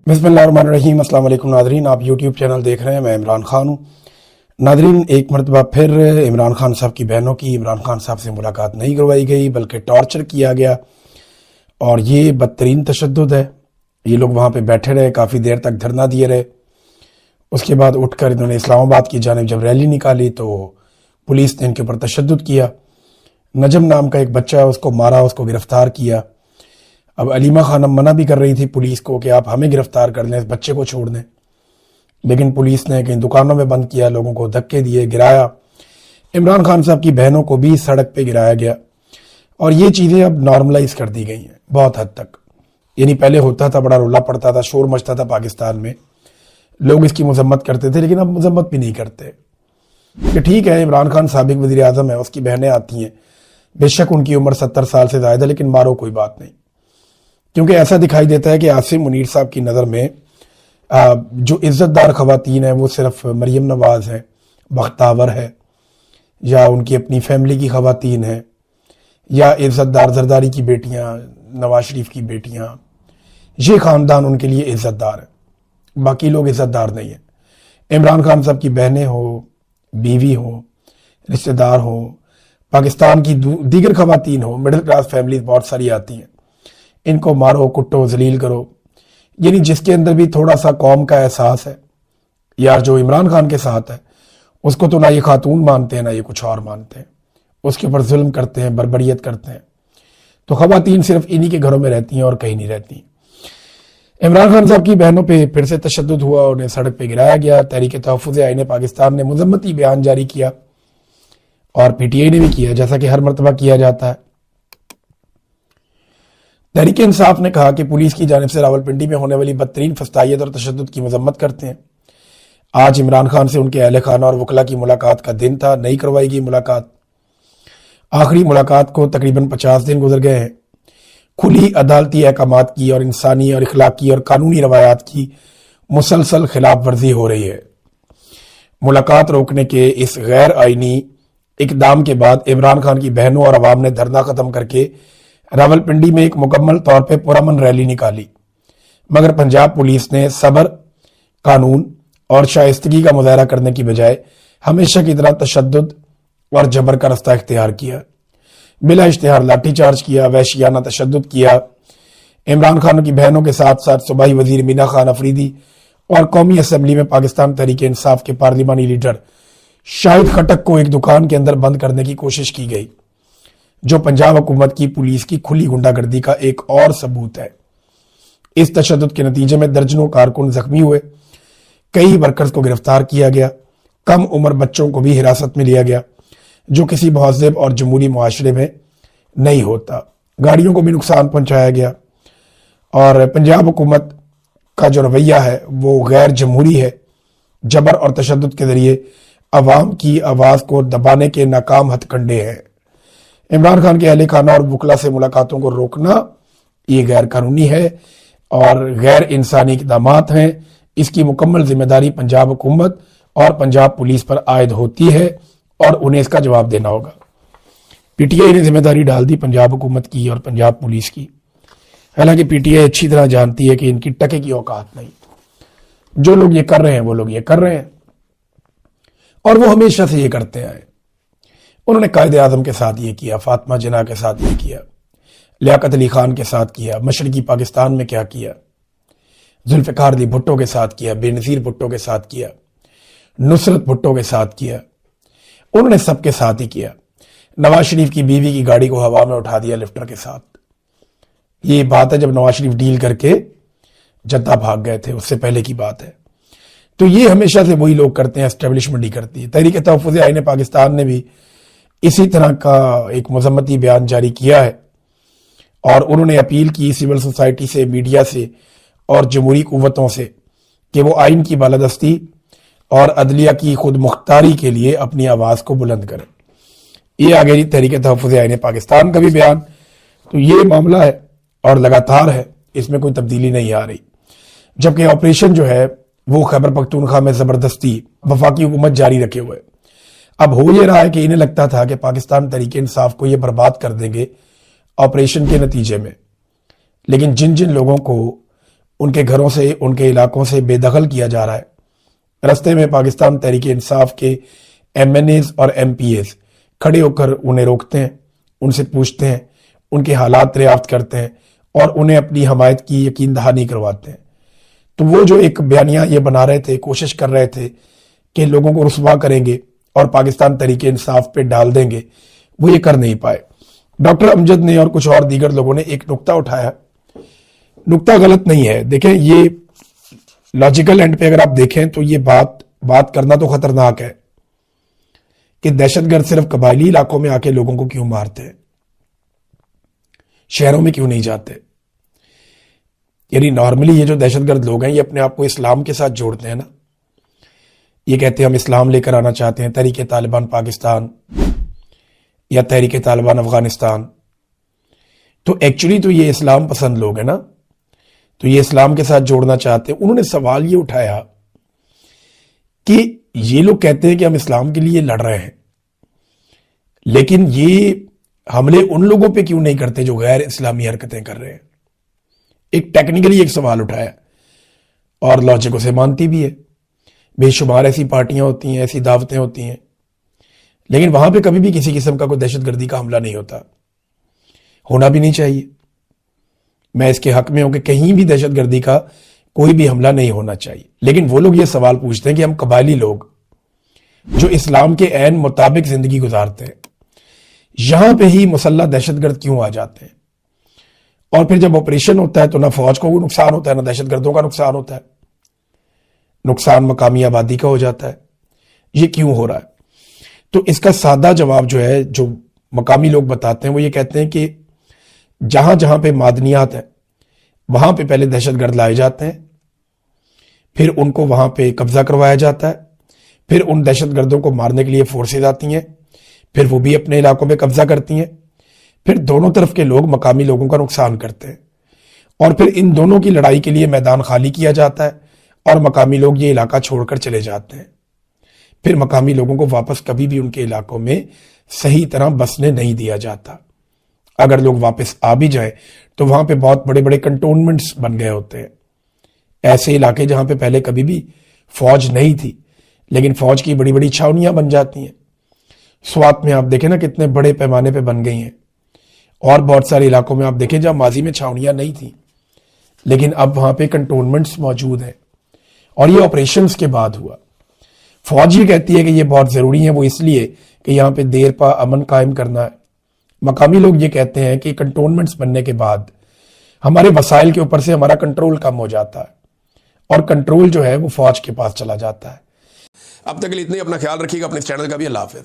बिस्मिल्लाहिर्रहमानिर्रहीम। अस्सलाम वालेकुम नादरीन, आप यूट्यूब चैनल देख रहे हैं। मैं इमरान खान हूँ। नादरीन, एक मरतबा फिर इमरान खान साहब की बहनों की इमरान खान साहब से मुलाकात नहीं करवाई गई, बल्कि टॉर्चर किया गया। और ये बदतरीन तशद्दुद है। ये लोग वहाँ पे बैठे रहे, काफ़ी देर तक धरना दिए रहे। उसके बाद उठकर इन्होंने इस्लामाबाद की जानिब जब रैली निकाली तो पुलिस ने इनके ऊपर तशद्दुद किया। नजम नाम का एक बच्चा है, उसको मारा, उसको गिरफ्तार किया। अब अलीमा खानम मना भी कर रही थी पुलिस को कि आप हमें गिरफ्तार कर लें, इस बच्चे को छोड़ दें, लेकिन पुलिस ने कहीं दुकानों में बंद किया, लोगों को धक्के दिए, गिराया। इमरान खान साहब की बहनों को भी सड़क पे गिराया गया। और ये चीज़ें अब नॉर्मलाइज कर दी गई हैं बहुत हद तक। यानी पहले होता था, बड़ा रोला पड़ता था, शोर मचता था पाकिस्तान में, लोग इसकी मजम्मत करते थे, लेकिन अब मजम्मत भी नहीं करते कि ठीक है, इमरान खान साबिक वज़ीर आज़म है, उसकी बहनें आती हैं, बेशक उनकी उम्र 70 साल से ज़्यादा है, लेकिन मारो कोई बात नहीं। क्योंकि ऐसा दिखाई देता है कि आसिम मुनीर साहब की नज़र में जो इज़्ज़तदार ख़वातीन हैं वो सिर्फ मरियम नवाज़ हैं, बख्तावर है, या उनकी अपनी फैमिली की ख़वातीन हैं, या इज़्ज़तदार जरदारी की बेटियां, नवाज शरीफ की बेटियां। ये ख़ानदान उनके लिए इज़्ज़तदार है, बाकी लोग इज़्ज़तदार नहीं हैं। इमरान खान साहब की बहनें हो, बीवी हो, रिश्तेदार हो, पाकिस्तान की दीगर ख़वातीन हो, मिडिल क्लास फैमिली बहुत सारी आती हैं, इनको मारो, कुटो, जलील करो। यानी जिसके अंदर भी थोड़ा सा कौम का एहसास है, यार जो इमरान खान के साथ है, उसको तो ना ये खातून मानते हैं, ना ये कुछ और मानते हैं, उसके ऊपर जुल्म करते हैं, बर्बरियत करते हैं। तो ख़वातीन सिर्फ इन्हीं के घरों में रहती हैं और कहीं नहीं रहती। इमरान खान साहब की बहनों पे फिर से तशद्दुद हुआ, उन्हें सड़क पे गिराया गया। तहरीक तहफ़्फ़ुज़ आईन पाकिस्तान ने मुज़म्मती बयान जारी किया और पीटीआई ने भी किया, जैसा कि हर मरतबा किया जाता है। तहरीक इंसाफ ने कहा कि पुलिस की जानिब से रावलपिंडी में होने वाली बदतरीन फस्तायत और तशद्दुद की मजम्मत करते हैं। आज इमरान खान से उनके अहले खाना और वकला की मुलाकात का दिन था, नहीं करवाई गई मुलाकात। आखिरी मुलाकात को तकरीबन 50 दिन गुजर गए हैं। खुली अदालती अहकामात की और इंसानी और इखलाकी और कानूनी रवायात की मुसलसल खिलाफ वर्जी हो रही है। मुलाकात रोकने के इस गैर आईनी इकदाम के बाद इमरान खान की बहनों और अवाम ने धरना खत्म करके रावलपिंडी में एक मुकम्मल तौर पर पुरअमन रैली निकाली, मगर पंजाब पुलिस ने सब्र, कानून और शाइस्तगी का मुजाहरा करने की बजाय हमेशा की तरह तशद्दुद और जबर का रास्ता इख्तियार किया। बिला इश्तिहार लाठीचार्ज किया, वहशियाना तशद्दुद किया। इमरान खान की बहनों के साथ साथ सूबाई वजीर मीना खान अफरीदी और कौमी असम्बली में पाकिस्तान तहरीक इंसाफ के पार्लिमानी लीडर शाहिद खटक को एक दुकान के अंदर बंद करने की कोशिश की गई, जो पंजाब हुकूमत की पुलिस की खुली गुंडागर्दी का एक और सबूत है। इस तशद्दुद के नतीजे में दर्जनों कारकुन जख्मी हुए, कई वर्कर्स को गिरफ्तार किया गया, कम उम्र बच्चों को भी हिरासत में लिया गया, जो किसी महज़ब और जमहूरी मुआशरे में नहीं होता। गाड़ियों को भी नुकसान पहुंचाया गया। और पंजाब हुकूमत का जो रवैया है वो गैर जमहूरी है। जबर और तशद्दुद के जरिए अवाम की आवाज़ को दबाने के नाकाम हथकंडे हैं। इमरान खान के अहले खाना और वकला से मुलाकातों को रोकना ये गैर कानूनी है और गैर इंसानी इक़दामात हैं। इसकी मुकम्मल जिम्मेदारी पंजाब हुकूमत और पंजाब पुलिस पर आयद होती है और उन्हें इसका जवाब देना होगा। पीटीआई ने जिम्मेदारी डाल दी पंजाब हुकूमत की और पंजाब पुलिस की। हालांकि पीटीआई अच्छी तरह जानती है कि इनकी टके की औकात नहीं। जो लोग ये कर रहे हैं वो लोग ये कर रहे हैं और वो हमेशा से ये करते आए। उन्होंने कायदे आज़म के साथ ये किया, फातिमा जिन्ना के साथ ये किया, लियाकत अली खान के साथ किया, मशरकी पाकिस्तान में क्या किया, जुल्फ़िकार अली भुट्टो के साथ किया, बेनज़ीर भुट्टो के साथ किया, नुसरत भुट्टो के साथ किया। उन्होंने सबके साथ ही किया। नवाज शरीफ की बीवी की गाड़ी को हवा में उठा दिया लिफ्टर के साथ। ये बात है जब नवाज शरीफ डील करके जद्दा भाग गए थे, उससे पहले की बात है। तो ये हमेशा से वही लोग करते हैं, एस्टेब्लिशमेंट ही करती है। तहरीक तहफ़्फ़ुज़ आईन पाकिस्तान ने भी इसी तरह का एक मुज़म्मती बयान जारी किया है और उन्होंने अपील की सिविल सोसाइटी से, मीडिया से और जमहूरी कुव्वतों से कि वो आइन की बालादस्ती और अदलिया की खुद मुख्तारी के लिए अपनी आवाज़ को बुलंद करें। ये आ गई तहरीक तहफ़्फ़ुज़ आईन पाकिस्तान का भी बयान। तो ये मामला है और लगातार है, इसमें कोई तब्दीली नहीं आ रही। जबकि ऑपरेशन जो है वो खैबर पख्तूनख्वा में ज़बरदस्ती वफाकी हुकूमत जारी रखे हुए। अब हो ये रहा है कि इन्हें लगता था कि पाकिस्तान तहरीक इंसाफ को ये बर्बाद कर देंगे ऑपरेशन के नतीजे में, लेकिन जिन जिन लोगों को ان کے گھروں سے ان کے علاقوں سے بے دخل کیا جا رہا ہے۔ رستے میں پاکستان تحریک انصاف کے ایم این ایز اور ایم پی ایز کھڑے ہو کر انہیں روکتے ہیں، ان سے پوچھتے ہیں، ان کے حالات دریافت کرتے ہیں اور انہیں اپنی حمایت کی یقین دہانی کرواتے ہیں۔ تو وہ جو ایک بیانیہ یہ بنا رہے تھے، کوشش کر رہے تھے کہ لوگوں کو رسوا کریں گے اور پاکستان تحریک انصاف پہ ڈال دیں گے، وہ یہ کر نہیں پائے۔ ڈاکٹر امجد نے اور کچھ اور دیگر لوگوں نے ایک نقطہ اٹھایا، نقطہ غلط نہیں ہے، دیکھیں یہ لاجیکل اینڈ پہ اگر آپ دیکھیں تو یہ بات کرنا تو خطرناک ہے کہ دہشت گرد صرف قبائلی علاقوں میں آ کے لوگوں کو کیوں مارتے ہیں، شہروں میں کیوں نہیں جاتے؟ یعنی نارملی یہ جو دہشت گرد لوگ ہیں یہ اپنے آپ کو اسلام کے ساتھ جوڑتے ہیں نا، یہ کہتے ہیں ہم اسلام لے کر آنا چاہتے ہیں، تحریک طالبان پاکستان یا تحریک طالبان افغانستان، تو ایکچولی تو یہ اسلام پسند لوگ ہیں نا، تو یہ اسلام کے ساتھ جوڑنا چاہتے ہیں۔ انہوں نے سوال یہ اٹھایا کہ یہ لوگ کہتے ہیں کہ ہم اسلام کے لیے لڑ رہے ہیں، لیکن یہ حملے ان لوگوں پہ کیوں نہیں کرتے جو غیر اسلامی حرکتیں کر رہے ہیں؟ ایک ٹیکنیکلی ایک سوال اٹھایا اور لاجک اسے مانتی بھی ہے، بے شمار ایسی پارٹیاں ہوتی ہیں، ایسی دعوتیں ہوتی ہیں، لیکن وہاں پہ کبھی بھی کسی قسم کا کوئی دہشت گردی کا حملہ نہیں ہوتا، ہونا بھی نہیں چاہیے۔ میں اس کے حق میں ہوں کہ کہیں بھی دہشت گردی کا کوئی بھی حملہ نہیں ہونا چاہیے، لیکن وہ لوگ یہ سوال پوچھتے ہیں کہ ہم قبائلی لوگ جو اسلام کے عین مطابق زندگی گزارتے ہیں، یہاں پہ ہی مسلح دہشت گرد کیوں آ جاتے ہیں؟ اور پھر جب آپریشن ہوتا ہے تو نہ فوج کو کوئی نقصان ہوتا ہے، نہ دہشت گردوں کا نقصان ہوتا ہے، نقصان مقامی آبادی کا ہو جاتا ہے۔ یہ کیوں ہو رہا ہے؟ تو اس کا سادہ جواب جو ہے، جو مقامی لوگ بتاتے ہیں، وہ یہ کہتے ہیں کہ جہاں جہاں پہ معدنیات ہیں وہاں پہ پہلے دہشت گرد لائے جاتے ہیں، پھر ان کو وہاں پہ قبضہ کروایا جاتا ہے، پھر ان دہشت گردوں کو مارنے کے لیے فورسز آتی ہیں، پھر وہ بھی اپنے علاقوں میں قبضہ کرتی ہیں، پھر دونوں طرف کے لوگ مقامی لوگوں کا نقصان کرتے ہیں، اور پھر ان دونوں کی لڑائی کے لیے میدان خالی کیا جاتا ہے اور مقامی لوگ یہ علاقہ چھوڑ کر چلے جاتے ہیں۔ پھر مقامی لوگوں کو واپس کبھی بھی ان کے علاقوں میں صحیح طرح بسنے نہیں دیا جاتا۔ اگر لوگ واپس آ بھی جائیں تو وہاں پہ بہت بڑے بڑے کنٹونمنٹس بن گئے ہوتے ہیں، ایسے علاقے جہاں پہ پہلے کبھی بھی فوج نہیں تھی لیکن فوج کی بڑی بڑی چھاونیاں بن جاتی ہیں۔ سوات میں آپ دیکھیں نا کتنے بڑے پیمانے پہ بن گئی ہیں، اور بہت سارے علاقوں میں آپ دیکھیں جہاں ماضی میں چھاونیاں نہیں تھیں لیکن اب وہاں پہ کنٹونمنٹس موجود ہیں، اور یہ آپریشنز کے بعد ہوا۔ فوج یہ کہتی ہے کہ یہ بہت ضروری ہے، وہ اس لیے کہ یہاں پہ دیر پا امن قائم کرنا ہے۔ مقامی لوگ یہ کہتے ہیں کہ کنٹونمنٹس بننے کے بعد ہمارے وسائل کے اوپر سے ہمارا کنٹرول کم ہو جاتا ہے، اور کنٹرول جو ہے وہ فوج کے پاس چلا جاتا ہے۔ اب تک کے لیے اتنے، اپنا خیال رکھیے گا، اپنے اس چینل کا بھی۔ اللہ حافظ۔